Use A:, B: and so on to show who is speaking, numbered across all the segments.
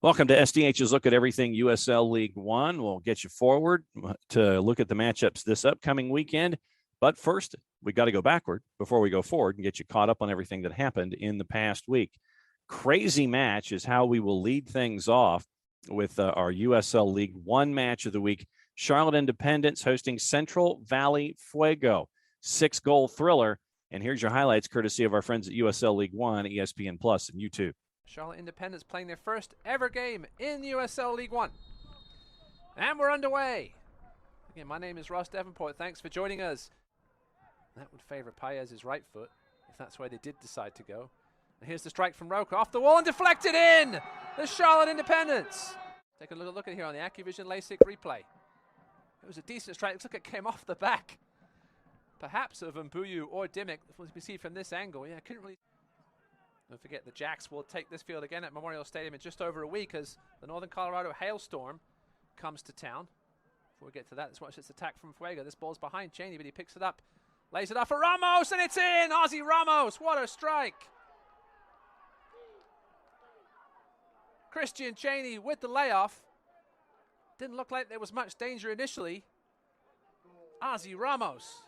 A: Welcome to SDH's Look at Everything USL League One. We'll get you forward to look at the matchups this upcoming weekend. But first, we got to go backward before we go forward and get you caught up on everything that happened in the past week. Crazy match is how we will lead things off with our USL League One match of the week. Charlotte Independence hosting Central Valley Fuego. 6-goal thriller. And here's your highlights courtesy of our friends at USL League One, ESPN Plus, and YouTube.
B: Charlotte Independence playing their first ever game in USL League One. And we're underway. Again, my name is Ross Davenport. Thanks for joining us. That would favor Paez's right foot, if that's where they did decide to go. And here's the strike from Roca, off the wall and deflected in! The Charlotte Independence. Take a look at here on the AccuVision LASIK replay. It was a decent strike. Looks like it came off the back. Perhaps of Mbuyu or Dimmick, as we see from this angle. Yeah, couldn't really... Don't forget the Jacks will take this field again at Memorial Stadium in just over a week as the Northern Colorado hailstorm comes to town. Before we get to that, let's watch this attack from Fuego. This ball's behind Cheney, but he picks it up. Lays it off for Ramos, and it's in! Ozzy Ramos, what a strike! Christian Cheney with the layoff. Didn't look like there was much danger initially. Ozzy Ramos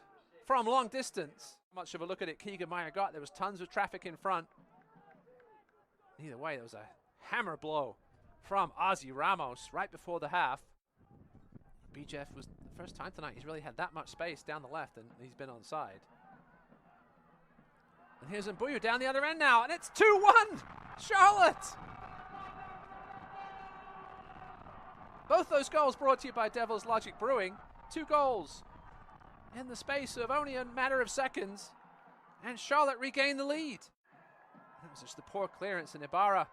B: from long distance. Much of a look at it Keegan Meyer got. There was tons of traffic in front. Either way, there was a hammer blow from Ozzy Ramos right before the half. BJF was the first time tonight he's really had that much space down the left, and he's been onside. And here's Mbuyu down the other end now, and it's 2-1 Charlotte! Both those goals brought to you by Devil's Logic Brewing. 2 goals in the space of only a matter of seconds, and Charlotte regained the lead. That was just the poor clearance, and Ibarra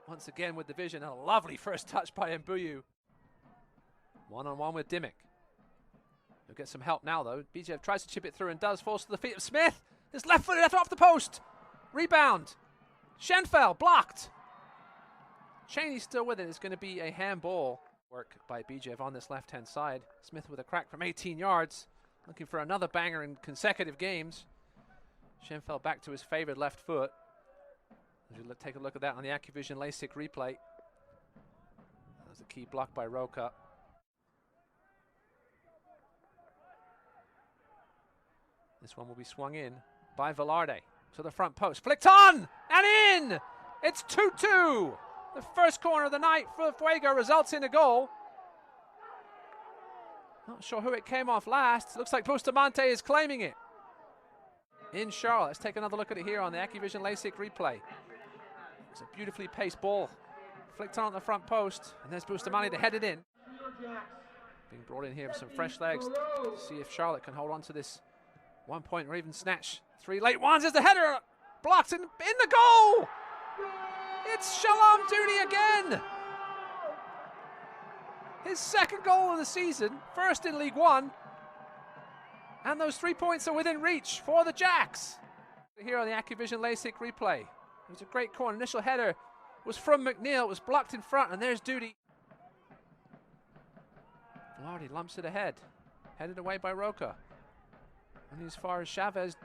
B: once again with the vision, and a lovely first touch by Mbuyu. One-on-one with Dimmick. He'll get some help now though. BJF tries to chip it through and does, falls to the feet of Smith. His left foot left off the post. Rebound. Schenfeld blocked. Cheney's still with it. It's going to be a handball. Work by BJF on this left-hand side. Smith with a crack from 18 yards. Looking for another banger in consecutive games. Schenfeld back to his favored left foot. We'll take a look at that on the AccuVision LASIK replay. That was a key block by Roca. This one will be swung in by Velarde to the front post. Flicked on and in! It's 2-2. The first corner of the night for Fuego results in a goal. Not sure who it came off last. Looks like Bustamante is claiming it. In Charlotte. Let's take another look at it here on the AccuVision LASIK replay. It's a beautifully paced ball. Flicked on the front post. And there's Bustamante to head it in. Being brought in here with some fresh legs to see if Charlotte can hold on to this 1 point or even snatch 3 late ones. As the header blocked in the goal. It's Shalom Dooney again. His second goal of the season. First in League One. And those 3 points are within reach for the Jacks. Here on the AccuVision LASIK replay. It was a great corner. Initial header was from McNeil. It was blocked in front, and there's Doody. Velarde lumps it ahead. Headed away by Roca. And as far as Chavez.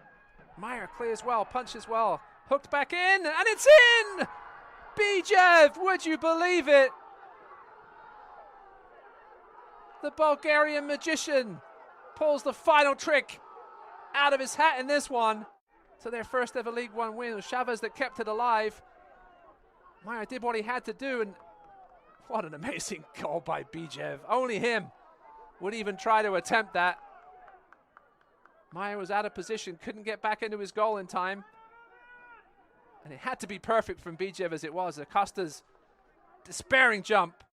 B: Meyer clears well, punches well. Hooked back in, and it's in! BJev, would you believe it? The Bulgarian magician pulls the final trick out of his hat in this one. So their first ever League One win. It was Chavez that kept it alive. Meyer did what he had to do, and what an amazing goal by BJev. Only him would even try to attempt that. Meyer was out of position, couldn't get back into his goal in time. And it had to be perfect from BJev as it was. Acosta's despairing jump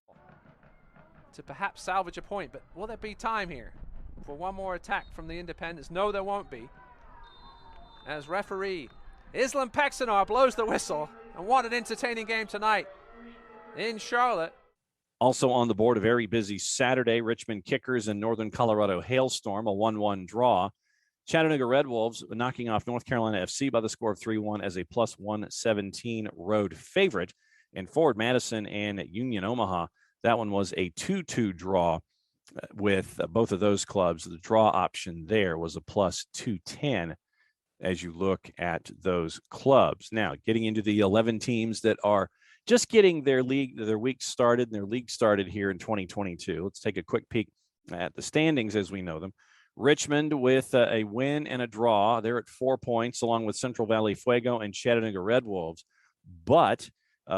B: to perhaps salvage a point. But will there be time here for one more attack from the Independents? No, there won't be. As referee Islam Pexanar blows the whistle. And what an entertaining game tonight in Charlotte.
A: Also on the board, a very busy Saturday. Richmond Kickers and Northern Colorado Hailstorm, a 1-1 draw. Chattanooga Red Wolves knocking off North Carolina FC by the score of 3-1 as a plus 117 road favorite. And Forward Madison and Union Omaha, that one was a 2-2 draw with both of those clubs. The draw option there was a plus 210 as you look at those clubs. Now, getting into the 11 teams that are just getting their week started and their league started here in 2022. Let's take a quick peek at the standings as we know them. Richmond with a win and a draw. They're at 4 points, along with Central Valley Fuego and Chattanooga Red Wolves. But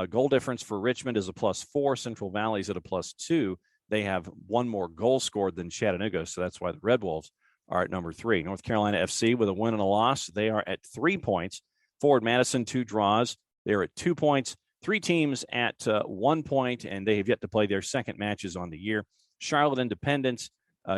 A: goal difference for Richmond is a +4. Central Valley's at a +2. They have one more goal scored than Chattanooga, so that's why the Red Wolves are at number 3. North Carolina FC with a win and a loss. They are at 3 points. Forward Madison, 2 draws. They're at 2 points. 3 teams at 1 point, and they have yet to play their second matches on the year. Charlotte Independence,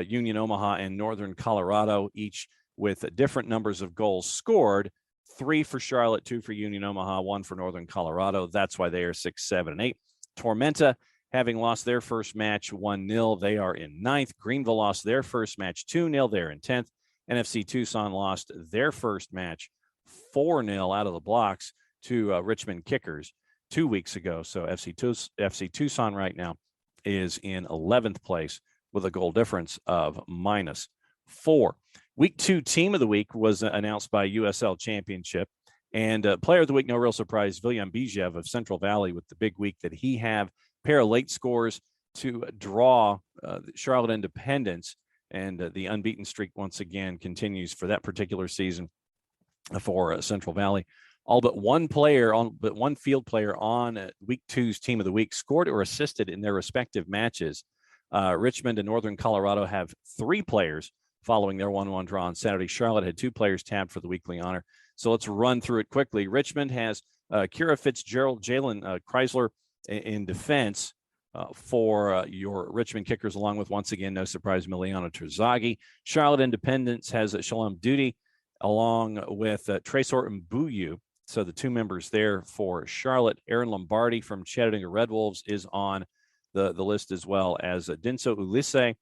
A: Union Omaha, and Northern Colorado, each with different numbers of goals scored. 3 for Charlotte, 2 for Union Omaha, 1 for Northern Colorado. That's why they are 6, 7, and 8. Tormenta, having lost their first match 1-0, they are in 9th. Greenville lost their first match 2-0. They're in 10th. NFC Tucson lost their first match 4-0 out of the blocks to Richmond Kickers 2 weeks ago. So FC Tucson right now is in 11th place with a goal difference of -4. Week 2 team of the week was announced by USL Championship, and player of the week, no real surprise, William Bijev of Central Valley with the big week that he have. Pair of late scores to draw Charlotte Independence, and the unbeaten streak once again continues for that particular season for Central Valley. All but one field player on week 2's team of the week scored or assisted in their respective matches. Richmond and Northern Colorado have 3 players following their 1-1 draw on Saturday. Charlotte had 2 players tabbed for the weekly honor. So let's run through it quickly. Richmond has Kira Fitzgerald, Jalen Chrysler in defense for your Richmond Kickers, along with, once again, no surprise, Miliano Terzaghi. Charlotte Independence has Shalom Duty along with Tresor Mbuyu. So the 2 members there for Charlotte. Aaron Lombardi from Chattanooga Red Wolves is on the list, as well as Dinso Ulisse,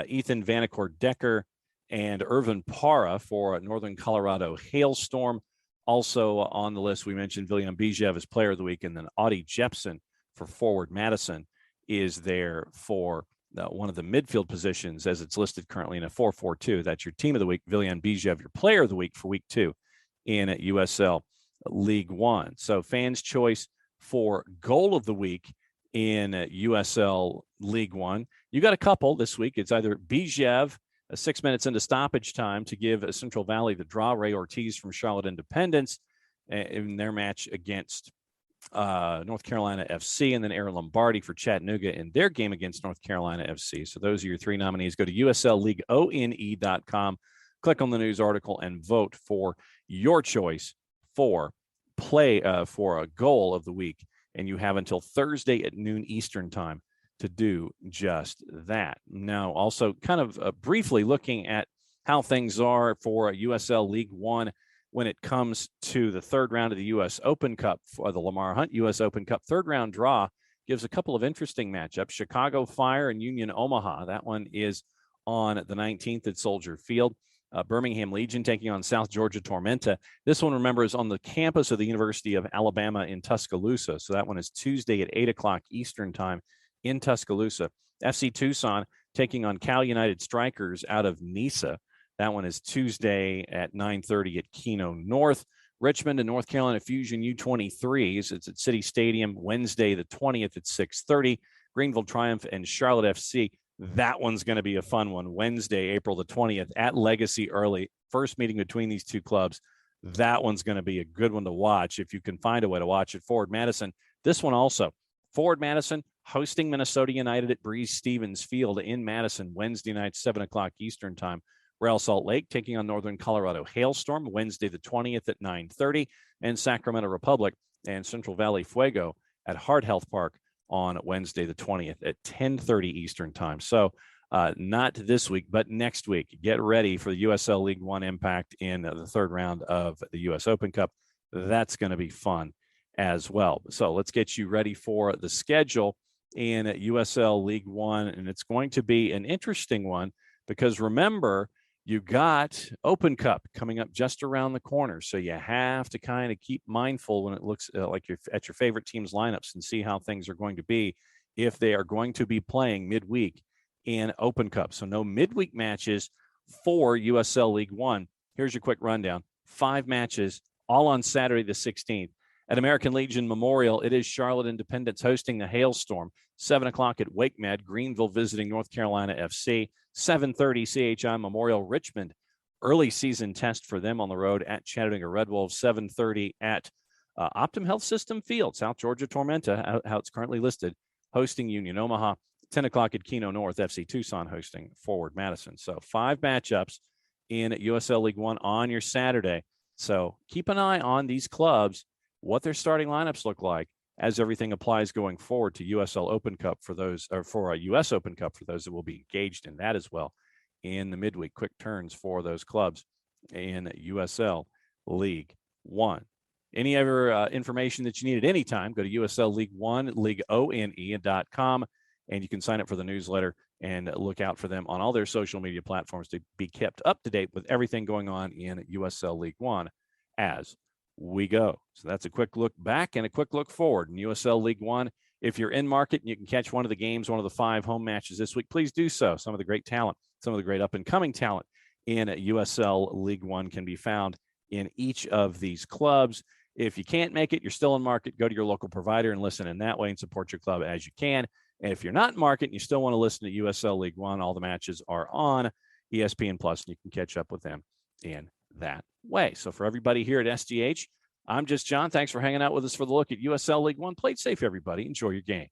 A: Ethan Vanacore Decker, and Irvin Para for Northern Colorado Hailstorm. Also on the list, we mentioned William Bijev as player of the week, and then Audie Jepson for Forward Madison is there for one of the midfield positions, as it's listed currently in a 4-4-2. That's your team of the week, William Bijev, your player of the week for week 2 in USL League One. So fans' choice for goal of the week in USL League One. You got a couple this week. It's either Bijev, 6 minutes into stoppage time to give Central Valley the draw. Ray Ortiz from Charlotte Independence in their match against North Carolina FC, and then Aaron Lombardi for Chattanooga in their game against North Carolina FC. So those are your 3 nominees. Go to uslleagueone.com, click on the news article, and vote for your choice for for a goal of the week. And you have until Thursday at noon Eastern time to do just that. Now, also kind of briefly looking at how things are for USL League One when it comes to the third round of the U.S. Open Cup. For the Lamar Hunt U.S. Open Cup third round draw gives a couple of interesting matchups. Chicago Fire and Union Omaha. That one is on the 19th at Soldier Field. Birmingham Legion taking on South Georgia Tormenta. This one, remember, is on the campus of the University of Alabama in Tuscaloosa. So that one is Tuesday at 8 o'clock Eastern time in Tuscaloosa. FC Tucson taking on Cal United Strikers out of NISA. That one is Tuesday at 9:30 at Keno North. Richmond and North Carolina Fusion U23s. It's at City Stadium Wednesday the 20th at 6:30. Greenville Triumph and Charlotte FC. That one's going to be a fun one. Wednesday, April the 20th at Legacy Early. First meeting between these two clubs. That one's going to be a good one to watch if you can find a way to watch it. Forward Madison. This one also. Forward Madison hosting Minnesota United at Breeze Stevens Field in Madison Wednesday night, 7 o'clock Eastern time. Real Salt Lake taking on Northern Colorado Hailstorm Wednesday the 20th at 9:30. And Sacramento Republic and Central Valley Fuego at Hard Health Park on Wednesday the 20th at 10:30 Eastern time. So not this week, but next week. Get ready for the USL League One impact in the third round of the U.S. Open Cup. That's going to be fun as well. So let's get you ready for the schedule in USL League One. And it's going to be an interesting one because remember, you got Open Cup coming up just around the corner. So you have to kind of keep mindful when it looks like you're at your favorite team's lineups and see how things are going to be if they are going to be playing midweek in Open Cup. So no midweek matches for USL League One. Here's your quick rundown. 5 matches, all on Saturday the 16th. At American Legion Memorial, it is Charlotte Independence hosting the Hailstorm. 7 o'clock at Wake Med, Greenville visiting North Carolina FC. 7:30 CHI Memorial Richmond. Early season test for them on the road at Chattanooga Red Wolves. 7:30 at Optum Health System Field, South Georgia Tormenta, how it's currently listed, hosting Union Omaha. 10 o'clock at Keno North, FC Tucson hosting Forward Madison. So 5 matchups in USL League One on your Saturday. So keep an eye on these clubs, what their starting lineups look like as everything applies going forward to USL Open Cup for those, or for a US Open Cup for those that will be engaged in that as well in the midweek. Quick turns for those clubs in USL League One. Any other information that you need at any time, go to USL League One, LeagueOne.com, and you can sign up for the newsletter and look out for them on all their social media platforms to be kept up to date with everything going on in USL League One as we go. So that's a quick look back and a quick look forward in USL League One. If you're in market and you can catch one of the games, one of the 5 home matches this week, please do so. Some of the great talent, some of the great up-and-coming talent in USL League One can be found in each of these clubs. If you can't make it, you're still in market, go to your local provider and listen in that way and support your club as you can. And if you're not in market and you still want to listen to USL League One, all the matches are on ESPN Plus, and you can catch up with them in that way. So for everybody here at SDH, I'm just John. Thanks for hanging out with us for the look at USL League One. Play it safe, everybody. Enjoy your game.